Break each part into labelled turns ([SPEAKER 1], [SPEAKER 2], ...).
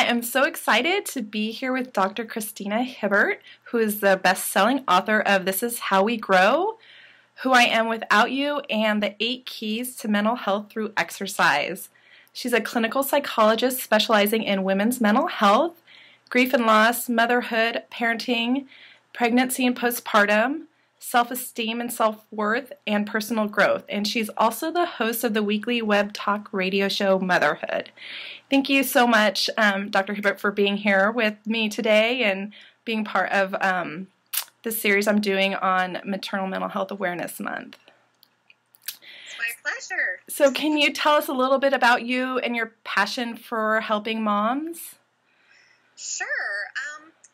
[SPEAKER 1] I am so excited to be here with Dr. Christina Hibbert, who is the best-selling author of This Is How We Grow, Who I Am Without You, and the 8 Keys to Mental Health Through Exercise. She's a clinical psychologist specializing in women's mental health, grief and loss, motherhood, parenting, pregnancy and postpartum, self-esteem and self-worth, and personal growth. And she's also the host of the weekly web talk radio show, Motherhood. Thank you so much, Dr. Hibbert, for being here with me today and being part of this series I'm doing on Maternal Mental Health Awareness Month.
[SPEAKER 2] It's my pleasure.
[SPEAKER 1] So can you tell us a little bit about you and your passion for helping moms?
[SPEAKER 2] Sure.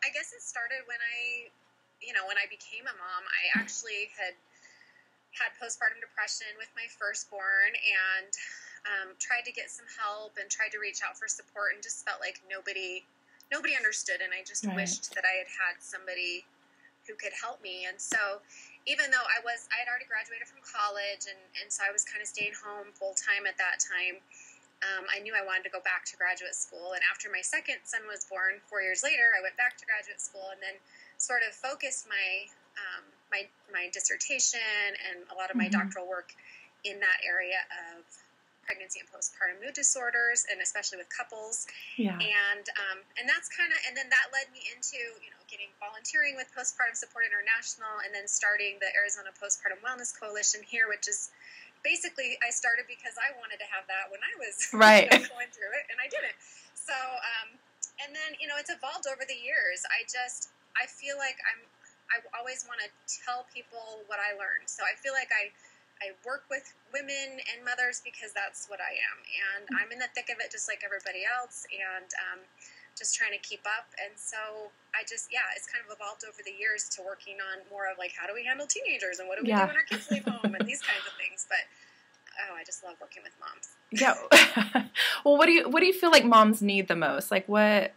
[SPEAKER 2] I guess it started when I became a mom. I actually had postpartum depression with my firstborn and tried to get some help and tried to reach out for support and just felt like nobody understood, and I just wished that I had somebody who could help me. And so even though I had already graduated from college and so I was kind of staying home full time at that time, I knew I wanted to go back to graduate school. And after my second son was born 4 years later, I went back to graduate school and then sort of focused my dissertation and a lot of my doctoral work in that area of pregnancy and postpartum mood disorders, and especially with couples.
[SPEAKER 1] Yeah.
[SPEAKER 2] And that's and then that led me into, getting volunteering with Postpartum Support International, and then starting the Arizona Postpartum Wellness Coalition here, which is basically, I started because I wanted to have that when I was going through it, and I didn't. So, and then, it's evolved over the years. I feel like I always want to tell people what I learned. So I feel like I work with women and mothers because that's what I am. And I'm in the thick of it just like everybody else, and just trying to keep up. And so it's kind of evolved over the years to working on more of like, how do we handle teenagers and what do we do when our kids leave home and these kinds of things. But I just love working with moms.
[SPEAKER 1] Yeah. Well, what do you feel like moms need the most? Like what,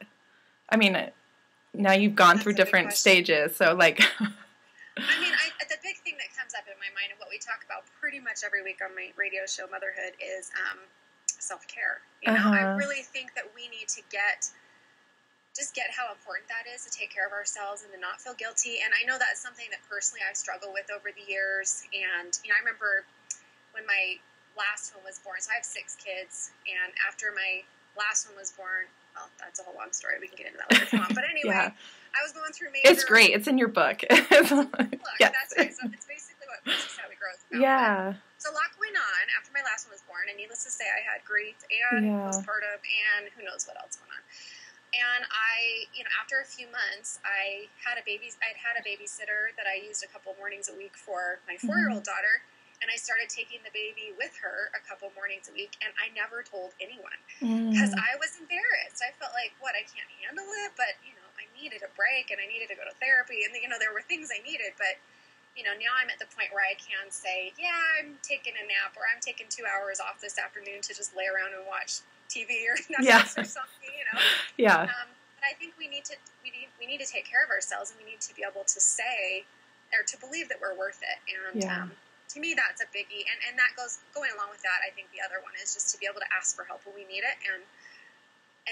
[SPEAKER 1] now you've gone through different stages, so like.
[SPEAKER 2] The big thing that comes up in my mind and what we talk about pretty much every week on my radio show, Motherhood, is self-care. I really think that we need to get how important that is to take care of ourselves and to not feel guilty. And I know that's something that personally I've struggled with over the years. And, I remember when my last one was born, so I have 6 kids, and after my last one was born, well, that's a whole long story. We can get into that later if you want. But anyway, I was going through major...
[SPEAKER 1] It's great. It's in your book.
[SPEAKER 2] Yes. That's right. So it's basically what This Is How We Grow is about.
[SPEAKER 1] Yeah.
[SPEAKER 2] So a lot going on after my last one was born, and needless to say, I had grief and postpartum and who knows what else going on. And after a few months, I'd had a babysitter that I used a couple mornings a week for my 4-year-old daughter. And I started taking the baby with her a couple mornings a week, and I never told anyone because I was embarrassed. I felt like, I can't handle it, but, I needed a break, and I needed to go to therapy, and, there were things I needed, but, now I'm at the point where I can say, yeah, I'm taking a nap, or I'm taking 2 hours off this afternoon to just lay around and watch TV or Netflix or something,
[SPEAKER 1] Yeah.
[SPEAKER 2] But I think we need to take care of ourselves, and we need to be able to say, or to believe that we're worth it, and, to me, that's a biggie, and that going along with that. I think the other one is just to be able to ask for help when we need it,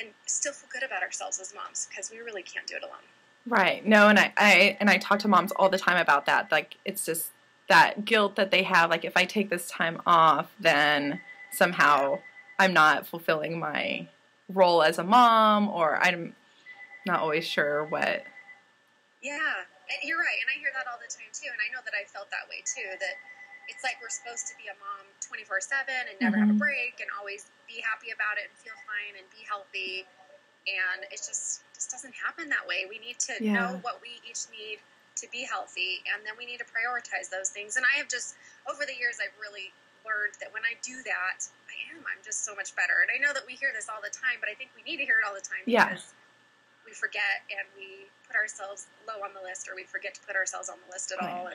[SPEAKER 2] and still feel good about ourselves as moms, because we really can't do it alone. Right.
[SPEAKER 1] No, and I talk to moms all the time about that. Like, it's just that guilt that they have. Like, if I take this time off, then somehow I'm not fulfilling my role as a mom, or I'm not always sure what.
[SPEAKER 2] Yeah, you're right, and I hear that all the time too, and I know that I felt that way too. That it's like we're supposed to be a mom 24/7 and never have a break and always be happy about it and feel fine and be healthy. And it just doesn't happen that way. We need to know what we each need to be healthy, and then we need to prioritize those things. And I have just, over the years, I've really learned that when I do that, I'm just so much better. And I know that we hear this all the time, but I think we need to hear it all the time because we forget and we put ourselves low on the list, or we forget to put ourselves on the list at all.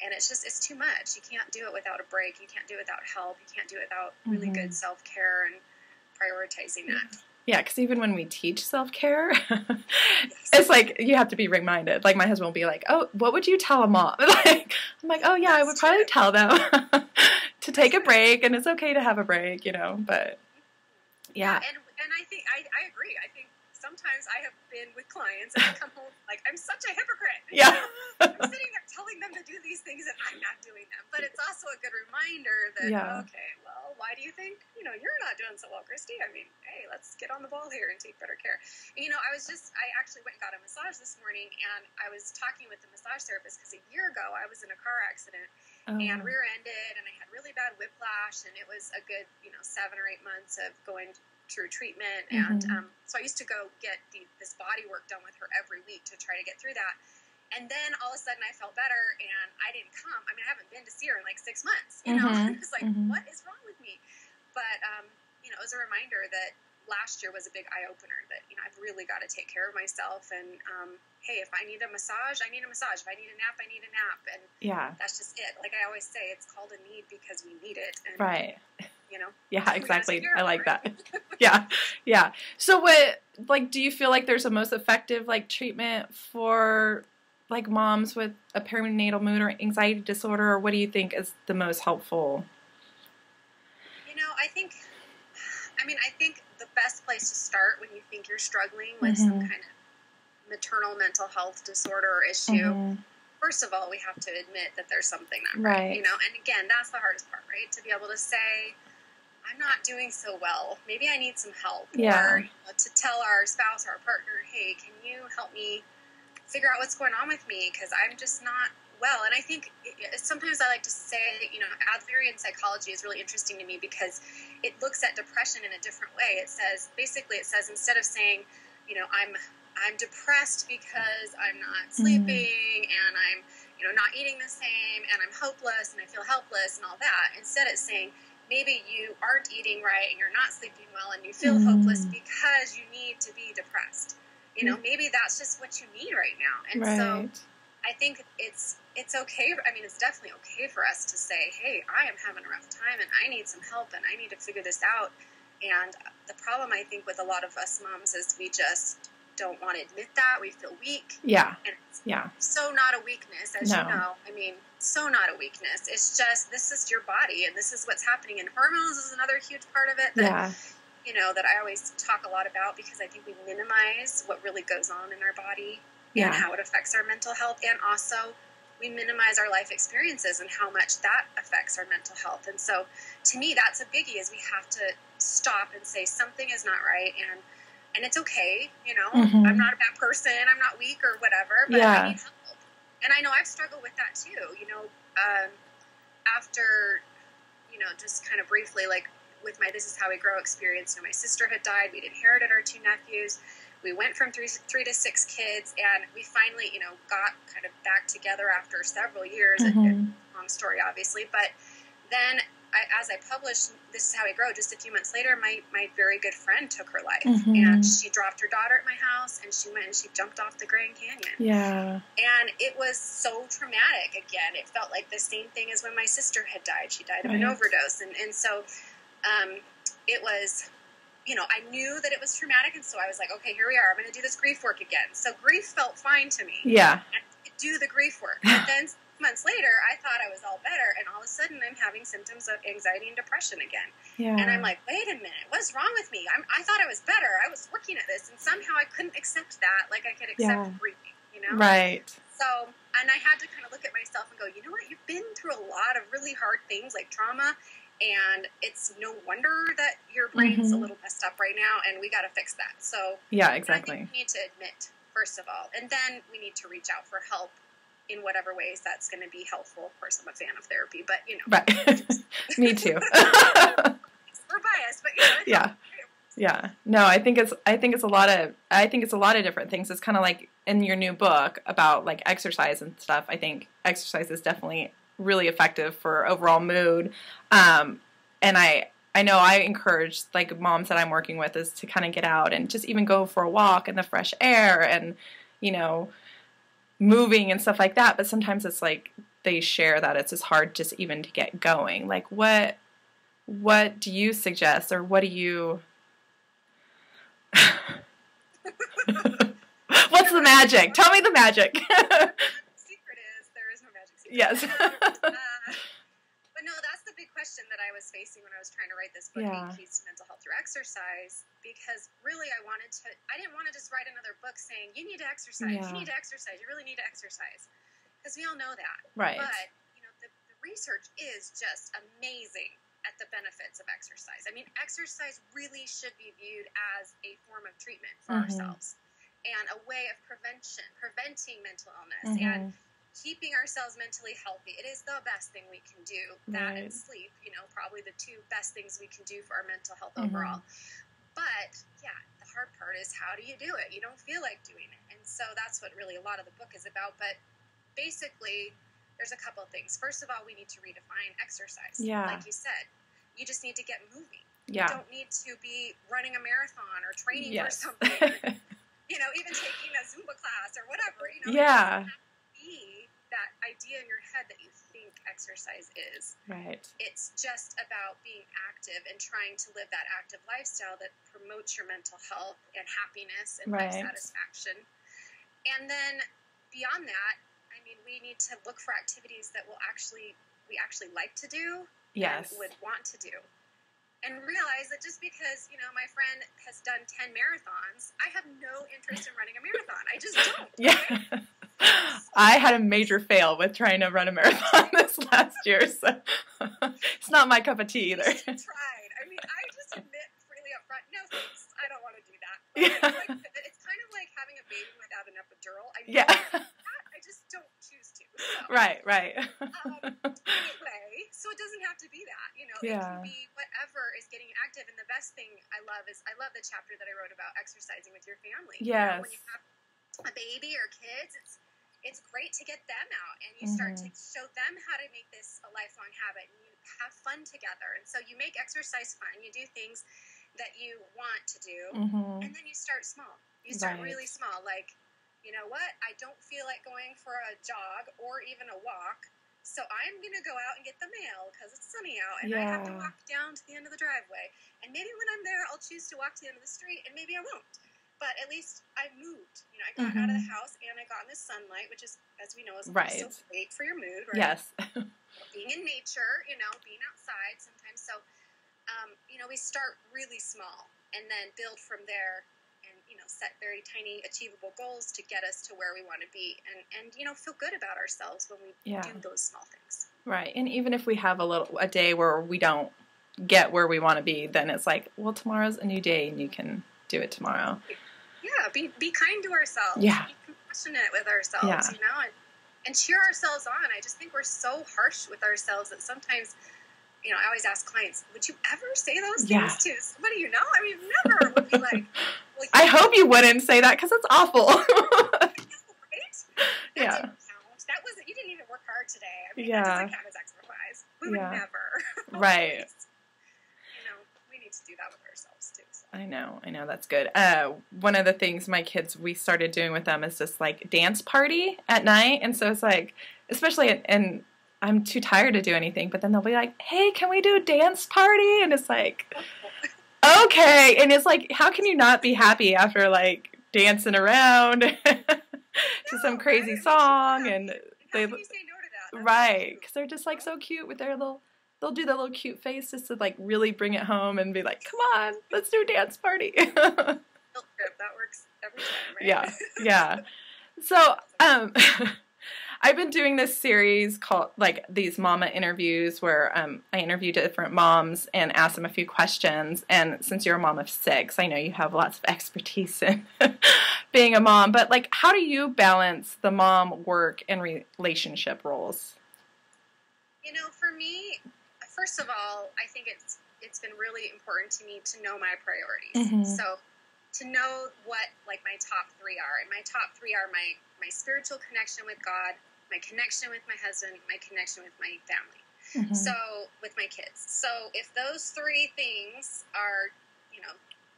[SPEAKER 2] And it's too much. You can't do it without a break. You can't do it without help. You can't do it without really good self-care and prioritizing that.
[SPEAKER 1] Yeah, because even when we teach self-care, it's like you have to be reminded. Like my husband will be like, "Oh, what would you tell a mom?" I'm like, "Oh yeah, I would probably tell them to take a break, and it's okay to have a break, But yeah.
[SPEAKER 2] And I think I agree. I think sometimes I have been with clients and I come home like, I'm such a hypocrite.
[SPEAKER 1] Yeah.
[SPEAKER 2] I'm sitting there telling them to do these things and I'm not doing them. But it's also a good reminder that, okay, well, why do you think, you're not doing so well, Christy? I mean, hey, let's get on the ball here and take better care. And, I actually went and got a massage this morning, and I was talking with the massage therapist because a year ago I was in a car accident and rear-ended, and I had really bad whiplash, and it was a good, 7 or 8 months of going through treatment. And so I used to go get this body work done with her every week to try to get through that. And then all of a sudden I felt better and I didn't come. I mean, I haven't been to see her in like 6 months, you know? It was like, what is wrong with me? But, it was a reminder that last year was a big eye-opener that, I've really got to take care of myself. And, hey, if I need a massage, I need a massage. If I need a nap, I need a nap. And that's just it. Like I always say, it's called a need because we need it. And,
[SPEAKER 1] Yeah, exactly. I like that. Yeah. So do you feel like there's a most effective, treatment for, moms with a perinatal mood or anxiety disorder, or what do you think is the most helpful?
[SPEAKER 2] I think the best place to start when you think you're struggling with some kind of maternal mental health disorder or issue, first of all, we have to admit that there's something not right, and again, that's the hardest part, right? To be able to say, I'm not doing so well. Maybe I need some help. Or to tell our spouse or our partner, hey, can you help me figure out what's going on with me? Because I'm just not well. And I think sometimes I like to say, Adlerian psychology is really interesting to me because it looks at depression in a different way. It says, instead of saying, I'm depressed because I'm not sleeping and I'm, not eating the same and I'm hopeless and I feel helpless and all that. Instead it's saying, maybe you aren't eating right and you're not sleeping well and you feel hopeless because you need to be depressed. Maybe that's just what you need right now. And so I think it's okay. It's definitely okay for us to say, hey, I am having a rough time and I need some help and I need to figure this out. And the problem, I think, with a lot of us moms is we just don't want to admit that. We feel weak. Yeah. And it's so not a weakness, as you know. So not a weakness. It's just, this is your body and this is what's happening. And hormones is another huge part of it that, that I always talk a lot about because I think we minimize what really goes on in our body and how it affects our mental health. And also we minimize our life experiences and how much that affects our mental health. And so to me, that's a biggie, is we have to stop and say something is not right. And it's okay, I'm not a bad person, I'm not weak or whatever, but I need help. And I know I've struggled with that too, after, just kind of briefly, with my This Is How We Grow experience, my sister had died, we'd inherited our 2 nephews, we went from three to 6 kids, and we finally, got kind of back together after several years, and long story obviously, but then as I published This Is How We Grow, just a few months later, my very good friend took her life. And she dropped her daughter at my house, and she went and she jumped off the Grand Canyon. Yeah. And it was so traumatic. Again, it felt like the same thing as when my sister had died. She died of an overdose. And so it was, I knew that it was traumatic, and so I was like, okay, here we are. I'm going to do this grief work again. So grief felt fine to me. Yeah. And do the grief work. But then months later, I thought I was all better, and all of a sudden I'm having symptoms of anxiety and depression again. Yeah. And I'm like, wait a minute, what's wrong with me? I thought I was better. I was working at this, and somehow I couldn't accept that like I could accept breathing, Right. So, and I had to kind of look at myself and go, you know what, you've been through a lot of really hard things like trauma, and it's no wonder that your brain's a little messed up right now, and we got to fix that. So, yeah, exactly. I think we need to admit, first of all, and then we need to reach out for help in whatever ways that's going to be helpful. Of course, I'm a fan of therapy, but Right. Me too. We're biased, but Yeah. No, I think it's a lot of different things. It's kind of like in your new book about exercise and stuff. I think exercise is definitely really effective for overall mood. And I know I encourage moms that I'm working with is to kind of get out and just even go for a walk in the fresh air and, moving and stuff like that, but sometimes it's they share that it's just hard just even to get going. What do you suggest, or what do you what's the magic? Tell me the magic. The secret is there is no magic secret. Yes. But no, that's the big question that I was facing when I was trying to write this book,
[SPEAKER 1] Yeah.
[SPEAKER 2] 8 Keys to Mental Health Through Exercise, because really I didn't want to just write another book saying, you need to exercise, you need to exercise, you really need to exercise. Because we all know that.
[SPEAKER 1] Right.
[SPEAKER 2] But, the research is just amazing at the benefits of exercise. I mean, exercise really should be viewed as a form of treatment for ourselves and a way of preventing mental illness and keeping ourselves mentally healthy. It is the best thing we can do. That and sleep, probably the two best things we can do for our mental health overall. But yeah, the hard part is, how do you do it? You don't feel like doing it. And so that's what really a lot of the book is about. But basically, there's a couple of things. First of all, we need to redefine exercise.
[SPEAKER 1] Yeah.
[SPEAKER 2] Like you said, you just need to get moving.
[SPEAKER 1] Yeah.
[SPEAKER 2] You don't need to be running a marathon or training for something. Even taking a Zumba class or whatever.
[SPEAKER 1] Yeah.
[SPEAKER 2] Be that idea in your head that you think exercise is.
[SPEAKER 1] Right.
[SPEAKER 2] It's just about being active and trying to live that active lifestyle that promotes your mental health and happiness and life satisfaction. And then beyond that, I mean, we need to look for activities that we actually like to do and would want to do. And realize that just because, my friend has done 10 marathons, I have no interest in running a marathon. I just don't.
[SPEAKER 1] Yeah.
[SPEAKER 2] Right?
[SPEAKER 1] I had a major fail with trying to run a marathon this last year, so it's not my cup of tea either.
[SPEAKER 2] You tried. I mean, I just admit freely up front, no thanks, I don't want to do that. It's kind of like having a baby without an epidural. I just don't choose to. So.
[SPEAKER 1] Right.
[SPEAKER 2] Anyway, so it doesn't have to be that. It can be whatever is getting active. And the best thing I love the chapter that I wrote about exercising with your family.
[SPEAKER 1] Yes.
[SPEAKER 2] When you have a baby or kids, it's great to get them out and you start to show them how to make this a lifelong habit, and you have fun together. And so you make exercise fun. You do things that you want to do, and then you start small. You start really small, like, you know what? I don't feel like going for a jog or even a walk, so I'm going to go out and get the mail because it's sunny out, and I have to walk down to the end of the driveway. And maybe when I'm there, I'll choose to walk to the end of the street, and maybe I won't. But at least I moved. I got out of the house, and I got in the sunlight, which is, as we know, is so great for your mood, right? Yes. Being in nature, being outside sometimes. So, we start really small and then build from there and, set very tiny achievable goals to get us to where we want to be and feel good about ourselves when we do those small things. Right.
[SPEAKER 1] And even if we have a day where we don't get where we want to be, then it's like, well, tomorrow's a new day and you can do it tomorrow.
[SPEAKER 2] Yeah. Be kind to ourselves.
[SPEAKER 1] Yeah.
[SPEAKER 2] Be compassionate with ourselves, and cheer ourselves on. I just think we're so harsh with ourselves that sometimes, I always ask clients, would you ever say those things to somebody you know? I mean, never would be like, well,
[SPEAKER 1] I hope you wouldn't say that because it's awful.
[SPEAKER 2] Right? That didn't count. You didn't even work hard today. I mean, that doesn't count as exercise. We would never.
[SPEAKER 1] Right.
[SPEAKER 2] We need to do that with ourselves too. So.
[SPEAKER 1] I know, that's good. One of the things we started doing with them is this like dance party at night. And so it's like, especially and I'm too tired to do anything, but then they'll be like, hey, can we do a dance party? And it's like, okay. And it's like, how can you not be happy after like dancing around to some crazy song? And
[SPEAKER 2] how can you say no to that?
[SPEAKER 1] Right. Because they're just like so cute with their they'll do that little cute face just to like really bring it home and be like, come on, let's do a dance party.
[SPEAKER 2] That works every time, right?
[SPEAKER 1] Yeah. So, I've been doing this series called like these mama interviews where I interview different moms and ask them a few questions. And since you're a mom of 6, I know you have lots of expertise in being a mom. But like, how do you balance the mom, work, and relationship roles?
[SPEAKER 2] For me, first of all, I think it's been really important to me to know my priorities. So to know what like my top 3 are, and my top 3 are my spiritual connection with God, my connection with my husband, my connection with my family. So with my kids. So if those 3 things are,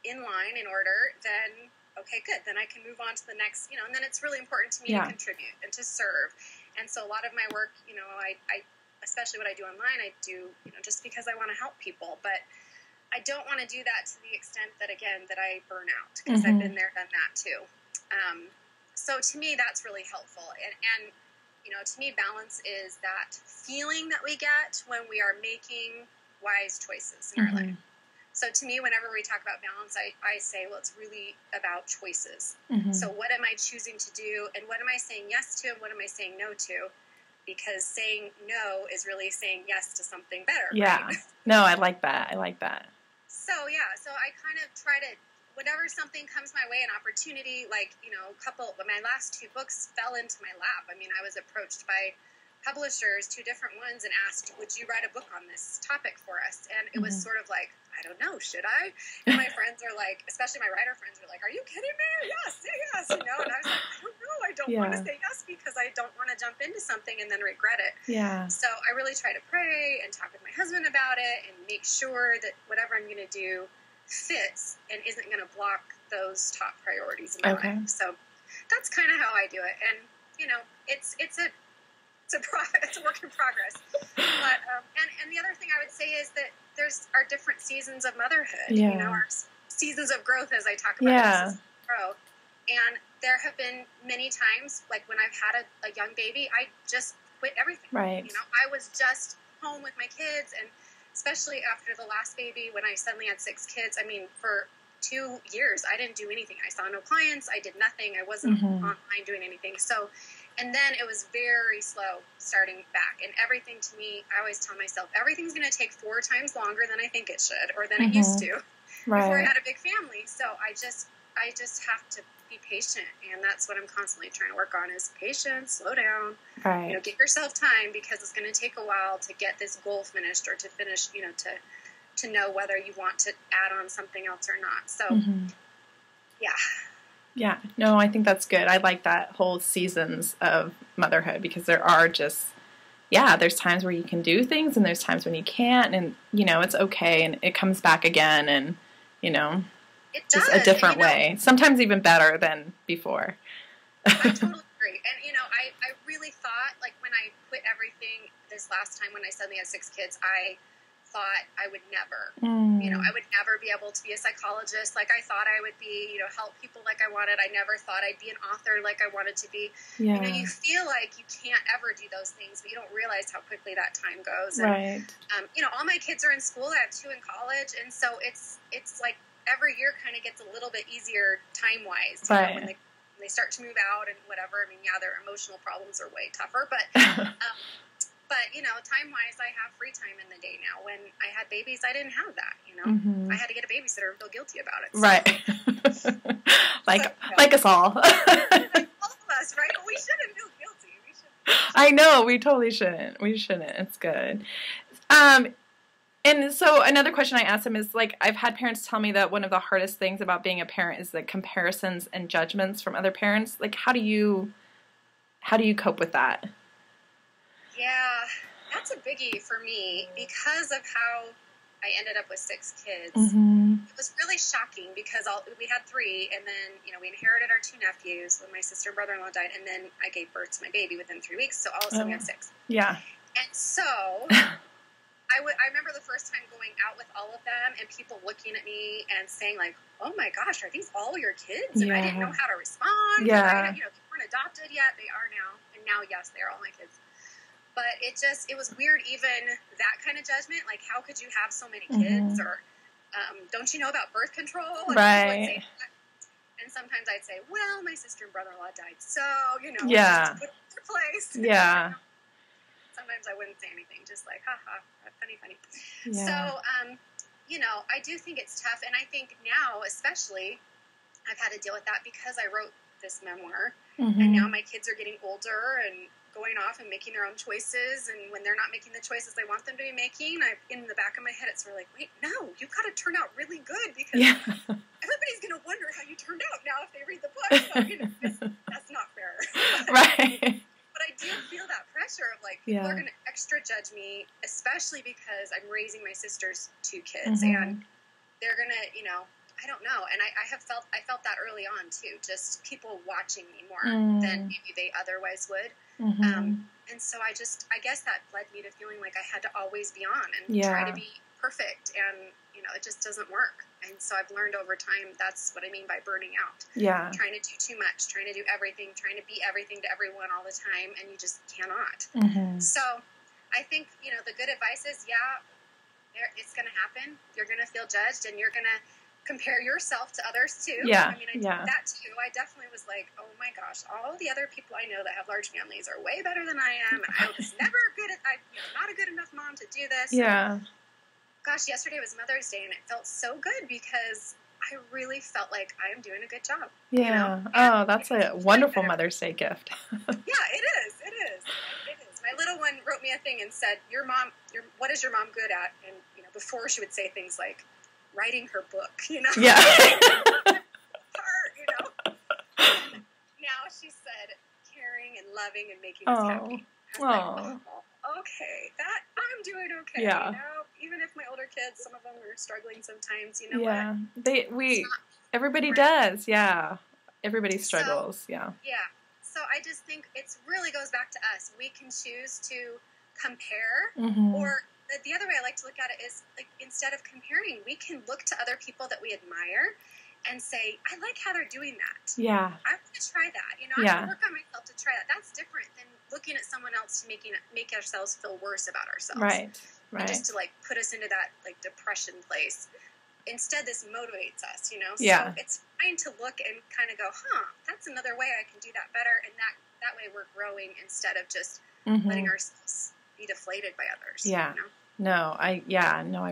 [SPEAKER 2] in line, in order, then okay, good. Then I can move on to the next, and then it's really important to me to contribute and to serve. And so a lot of my work, I especially what I do online, I do, just because I want to help people. But I don't want to do that to the extent that I burn out, because I've been there, done that too. So to me, that's really helpful. And to me, balance is that feeling that we get when we are making wise choices in our life. So to me, whenever we talk about balance, I say, well, it's really about choices. So what am I choosing to do, and what am I saying yes to, and what am I saying no to? Because saying no is really saying yes to something better.
[SPEAKER 1] Yeah.
[SPEAKER 2] Right?
[SPEAKER 1] No, I like that.
[SPEAKER 2] So I kind of try to, whenever something comes my way, an opportunity, like, my last 2 books fell into my lap. I mean, I was approached by publishers, 2 different ones, and asked, would you write a book on this topic for us? And it was sort of like, I don't know, should I? And my friends are like, especially my writer friends are like, are you kidding me? Yes, say yes, And I was like, I don't know, I don't want to say yes because I don't want to jump into something and then regret it.
[SPEAKER 1] Yeah.
[SPEAKER 2] So I really try to pray and talk with my husband about it and make sure that whatever I'm going to do fits and isn't going to block those top priorities in my life. So that's kind of how I do it. And, it's a work in progress. But, and the other thing I would say is that there's our different seasons of motherhood, our seasons of growth, as I talk about growth. And there have been many times, like when I've had a young baby, I just quit everything.
[SPEAKER 1] Right.
[SPEAKER 2] I was just home with my kids, and especially after the last baby, when I suddenly had 6 kids, I mean, for 2 years, I didn't do anything. I saw no clients. I did nothing. I wasn't online doing anything. So, and then it was very slow starting back. And everything to me, I always tell myself, everything's going to take 4 times longer than I think it should, or than it used to, before I had a big family. So I just have to be patient. And that's what I'm constantly trying to work on is patience, slow down, get yourself time, because it's going to take a while to get this goal finished, or to finish, to know whether you want to add on something else or not. So,
[SPEAKER 1] Yeah, no, I think that's good. I like that whole seasons of motherhood, because there are just, there's times where you can do things and there's times when you can't, and, it's okay, and it comes back again, and,
[SPEAKER 2] it
[SPEAKER 1] just
[SPEAKER 2] does.
[SPEAKER 1] a different way. Sometimes even better than before.
[SPEAKER 2] I totally agree. And, I really thought, like, when I quit everything this last time, when I suddenly had 6 kids, I thought I would never, I would never be able to be a psychologist like I thought I would be, help people like I wanted. I never thought I'd be an author like I wanted to be.
[SPEAKER 1] Yeah.
[SPEAKER 2] You feel like you can't ever do those things, but you don't realize how quickly that time goes. And,
[SPEAKER 1] right.
[SPEAKER 2] All my kids are in school. I have 2 in college. And so it's like every year kind of gets a little bit easier time-wise,
[SPEAKER 1] right.
[SPEAKER 2] When they start to move out and whatever. I mean, their emotional problems are way tougher, but but, time-wise, I have free time in the day now. When I had babies, I didn't have that, I had to get a babysitter and feel guilty about it. So.
[SPEAKER 1] Right. like us all.
[SPEAKER 2] Like all of us, right? Well, we shouldn't feel guilty. We should.
[SPEAKER 1] I know. We totally shouldn't. It's good. And so another question I asked him is, like, I've had parents tell me that one of the hardest things about being a parent is the comparisons and judgments from other parents. Like, how do you cope with that?
[SPEAKER 2] Yeah, that's a biggie for me because of how I ended up with 6 kids. It was really shocking because we had 3, and then, we inherited our 2 nephews when my sister and brother-in-law died, and then I gave birth to my baby within 3 weeks, so all of a sudden we have 6.
[SPEAKER 1] Yeah.
[SPEAKER 2] And so I remember the first time going out with all of them and people looking at me and saying, like, oh my gosh, are these all your kids? And I didn't know how to respond.
[SPEAKER 1] Yeah.
[SPEAKER 2] They weren't adopted yet. They are now. And now, yes, they are all my kids. But it was weird, even that kind of judgment. Like, how could you have so many kids? Or don't you know about birth control? And
[SPEAKER 1] right.
[SPEAKER 2] And sometimes I'd say, well, my sister and brother-in-law died, so,
[SPEAKER 1] yeah.
[SPEAKER 2] put it in their place.
[SPEAKER 1] Yeah.
[SPEAKER 2] Sometimes I wouldn't say anything, just like, haha, funny.
[SPEAKER 1] Yeah.
[SPEAKER 2] So, I do think it's tough. And I think now, especially, I've had to deal with that because I wrote this memoir. And now my kids are getting older and going off and making their own choices. And when they're not making the choices I want them to be making, in the back of my head, it's sort of like, wait, no, you've got to turn out really good because everybody's going to wonder how you turned out now if they read the book. So, that's not fair.
[SPEAKER 1] Right.
[SPEAKER 2] But I do feel that pressure of, like, people are going to extra judge me, especially because I'm raising my sister's 2 kids. And they're going to, I don't know. And I felt that early on, too. Just people watching me more than maybe they otherwise would. And so I guess that led me to feeling like I had to always be on and try to be perfect, and it just doesn't work. And so I've learned over time, that's what I mean by burning out.
[SPEAKER 1] Yeah.
[SPEAKER 2] Trying to do too much, trying to do everything, trying to be everything to everyone all the time, and you just cannot. So I think, the good advice is, it's going to happen. You're going to feel judged, and you're going to compare yourself to others too.
[SPEAKER 1] Yeah.
[SPEAKER 2] I mean, I did that too. I definitely was like, oh my gosh, all the other people I know that have large families are way better than I am. And I was never good at, not a good enough mom to do this.
[SPEAKER 1] Yeah.
[SPEAKER 2] Gosh, yesterday was Mother's Day, and it felt so good because I really felt like I'm doing a good job.
[SPEAKER 1] Yeah. Oh, that's a wonderful Mother's Day gift.
[SPEAKER 2] Yeah, it is. It is. It is. My little one wrote me a thing and said, what is your mom good at? And, before she would say things like writing her book,
[SPEAKER 1] Yeah.
[SPEAKER 2] Now she said caring and loving and making us happy. Like, okay, I'm doing okay.
[SPEAKER 1] Yeah.
[SPEAKER 2] Even if my older kids, some of them are struggling sometimes.
[SPEAKER 1] Yeah.
[SPEAKER 2] What?
[SPEAKER 1] Everybody does. Yeah. Everybody struggles. Yeah.
[SPEAKER 2] Yeah. So I just think it really goes back to us. We can choose to compare, or the other way I like to look at it is, like, instead of comparing, we can look to other people that we admire and say, I like how they're doing that.
[SPEAKER 1] Yeah.
[SPEAKER 2] I want to try that. I want to work on myself to try that. That's different than looking at someone else to make ourselves feel worse about ourselves.
[SPEAKER 1] Right.
[SPEAKER 2] And just to, put us into that, depression place. Instead, this motivates us,
[SPEAKER 1] Yeah.
[SPEAKER 2] So it's fine to look and kind of go, that's another way I can do that better. And that way we're growing instead of just letting ourselves be deflated by others.
[SPEAKER 1] Yeah. No, I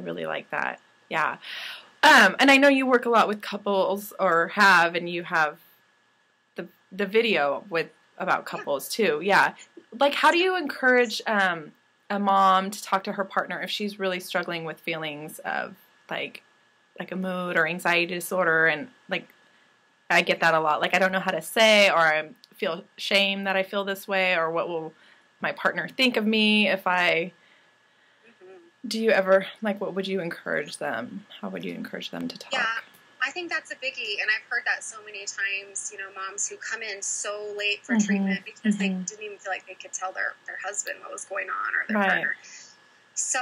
[SPEAKER 1] really like that. Yeah. And I know you work a lot with couples, or have, and you have the video about couples too. Yeah. Like, how do you encourage a mom to talk to her partner if she's really struggling with feelings of like a mood or anxiety disorder? And I get that a lot. I don't know how to say, or I feel shame that I feel this way, or what will my partner think of me if I... Do you ever, what would you encourage them? How would you encourage them to talk?
[SPEAKER 2] Yeah, I think that's a biggie, and I've heard that so many times, moms who come in so late for treatment because they didn't even feel like they could tell their husband what was going on, or their partner. So,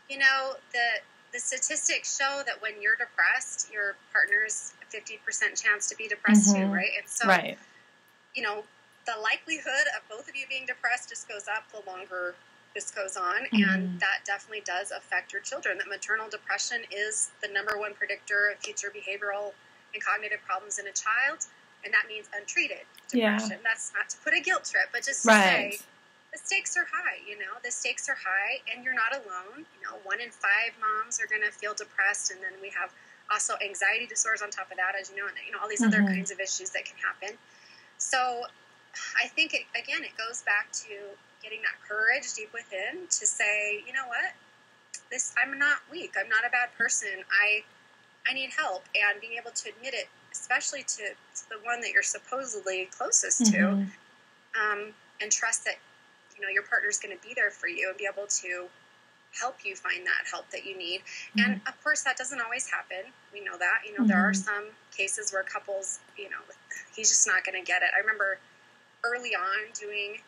[SPEAKER 2] the statistics show that when you're depressed, your partner's a 50% chance to be depressed too, right? And so, the likelihood of both of you being depressed just goes up the longer this goes on, and that definitely does affect your children. That maternal depression is the number one predictor of future behavioral and cognitive problems in a child, and that means untreated depression. That's not to put a guilt trip, but just to say the stakes are high. The stakes are high, and you're not alone. 1 in 5 moms are going to feel depressed, and then we have also anxiety disorders on top of that, as you know, and all these other kinds of issues that can happen. So I think it goes back to getting that courage deep within to say, you know what, I'm not weak. I'm not a bad person. I need help, and being able to admit it, especially to the one that you're supposedly closest to, and trust that, your partner's going to be there for you and be able to help you find that help that you need. And of course, that doesn't always happen. We know that, there are some cases where couples, he's just not going to get it. I remember early on doing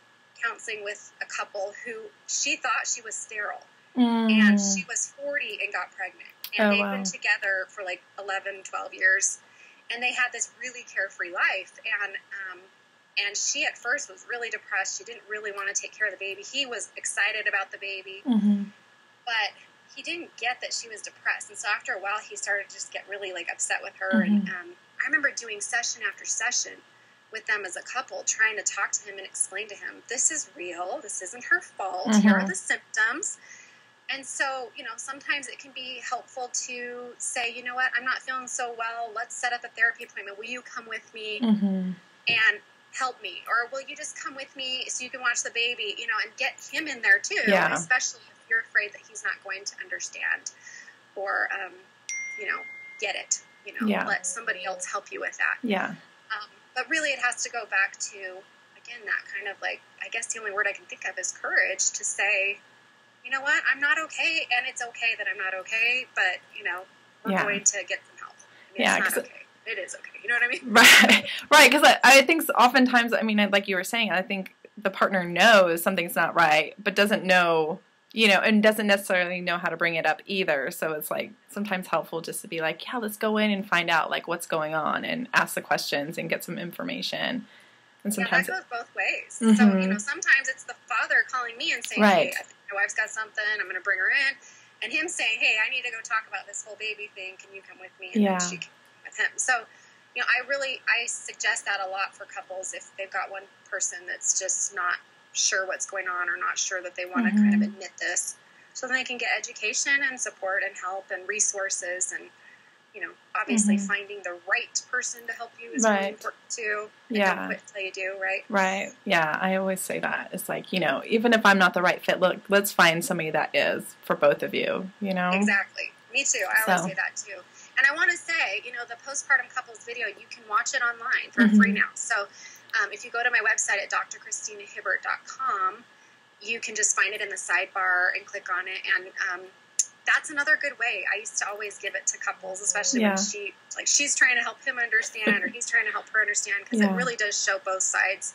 [SPEAKER 2] counseling with a couple who she thought she was sterile, and she was 40 and got pregnant, and they've been together for 11, 12 years, and they had this really carefree life, and she at first was really depressed. She didn't really want to take care of the baby. He was excited about the baby, but he didn't get that she was depressed, and so after a while he started to just get really upset with her, and I remember doing session after session with them as a couple, trying to talk to him and explain to him, this is real, this isn't her fault, here are the symptoms. And so, sometimes it can be helpful to say, you know what, I'm not feeling so well, let's set up a therapy appointment, will you come with me and help me? Or will you just come with me so you can watch the baby, and get him in there too, especially if you're afraid that he's not going to understand or, get it, let somebody else help you with that. But really, it has to go back to, again, that kind of I guess the only word I can think of is courage, to say, you know what, I'm not okay, and it's okay that I'm not okay, but, we're going to get some help. It's not okay. It is okay. You know what I mean?
[SPEAKER 1] Right, because I think oftentimes, like you were saying, I think the partner knows something's not right, but doesn't know and doesn't necessarily know how to bring it up either. So it's like sometimes helpful just to be like, yeah, let's go in and find out like what's going on and ask the questions and get some information. And sometimes
[SPEAKER 2] that goes both ways.
[SPEAKER 1] Mm-hmm.
[SPEAKER 2] So, sometimes it's the father calling me and saying,
[SPEAKER 1] right.
[SPEAKER 2] hey, I think my wife's got something, I'm going to bring her in. And him saying, hey, I need to go talk about this whole baby thing. Can you come with me? And then she can come with him. So, I suggest that a lot for couples if they've got one person that's just not sure what's going on or not sure that they want to kind of admit this. So then they can get education and support and help and resources and, obviously finding the right person to help you is really important too. And don't quit till you do, right?
[SPEAKER 1] Right. Yeah, I always say that. It's like, even if I'm not the right fit, look, let's find somebody that is for both of you,
[SPEAKER 2] Exactly. Me too. I always say that too. And I want to say, the postpartum couples video, you can watch it online for free now. So if you go to my website at drchristinahibbert.com, you can just find it in the sidebar and click on it. And that's another good way. I used to always give it to couples, especially when she's trying to help him understand or he's trying to help her understand, because it really does show both sides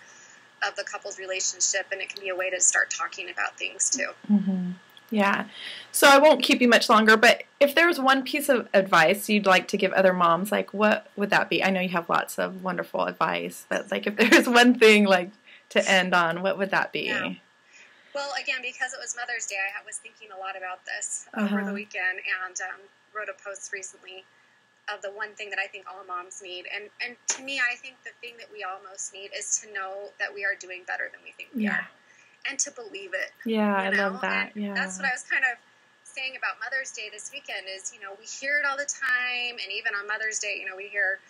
[SPEAKER 2] of the couple's relationship, and it can be a way to start talking about things too.
[SPEAKER 1] Mm-hmm. Yeah. So I won't keep you much longer, but if there's one piece of advice you'd like to give other moms, like what would that be? I know you have lots of wonderful advice, but like if there's one thing like to end on, what would that be?
[SPEAKER 2] Yeah. Well, again, because it was Mother's Day, I was thinking a lot about this over the weekend and wrote a post recently of the one thing that I think all moms need. And to me, I think the thing that we all most need is to know that we are doing better than we think we are. And to believe it.
[SPEAKER 1] Yeah, I love that.
[SPEAKER 2] And that's what I was kind of saying about Mother's Day this weekend is, we hear it all the time. And even on Mother's Day, we hear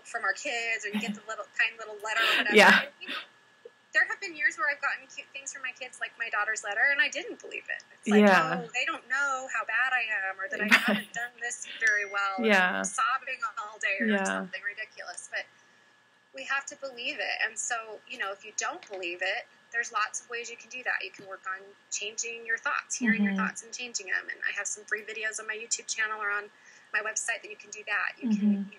[SPEAKER 2] from our kids, or you get the kind little letter or whatever.
[SPEAKER 1] Yeah.
[SPEAKER 2] And, there have been years where I've gotten cute things from my kids, like my daughter's letter, and I didn't believe it. It's like, they don't know how bad I am, or that I haven't done this very well, or I'm sobbing all day, or something ridiculous. But we have to believe it. And so, if you don't believe it, there's lots of ways you can do that. You can work on changing your thoughts, hearing your thoughts and changing them. And I have some free videos on my YouTube channel or on my website that you can do that. You can,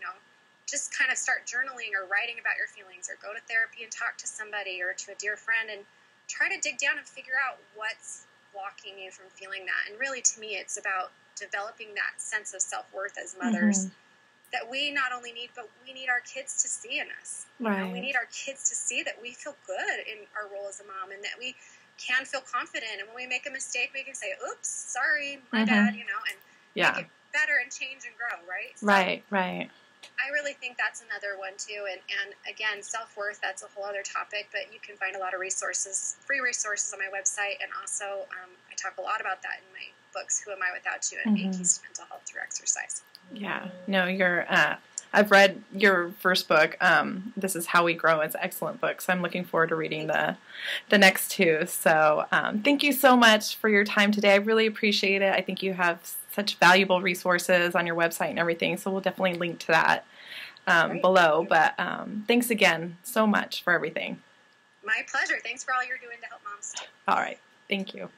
[SPEAKER 2] just kind of start journaling or writing about your feelings, or go to therapy and talk to somebody or to a dear friend and try to dig down and figure out what's blocking you from feeling that. And really, to me, it's about developing that sense of self-worth as mothers that we not only need, but we need our kids to see in us.
[SPEAKER 1] Right.
[SPEAKER 2] We need our kids to see that we feel good in our role as a mom, and that we can feel confident. And when we make a mistake, we can say, oops, sorry, my bad, and make it better and change and grow, right? So,
[SPEAKER 1] right.
[SPEAKER 2] I really think that's another one too. And again, self-worth, that's a whole other topic, but you can find a lot of resources, free resources on my website. And also, I talk a lot about that in my books, Who Am I Without You? And 8 Keys to Mental Health Through Exercise.
[SPEAKER 1] Yeah. No, I've read your first book. This Is How We Grow. It's an excellent book. So I'm looking forward to reading the next two. So thank you so much for your time today. I really appreciate it. I think you have such valuable resources on your website and everything. So we'll definitely link to that below. But thanks again so much for everything.
[SPEAKER 2] My pleasure. Thanks for all you're doing to help moms too.
[SPEAKER 1] All right. Thank you.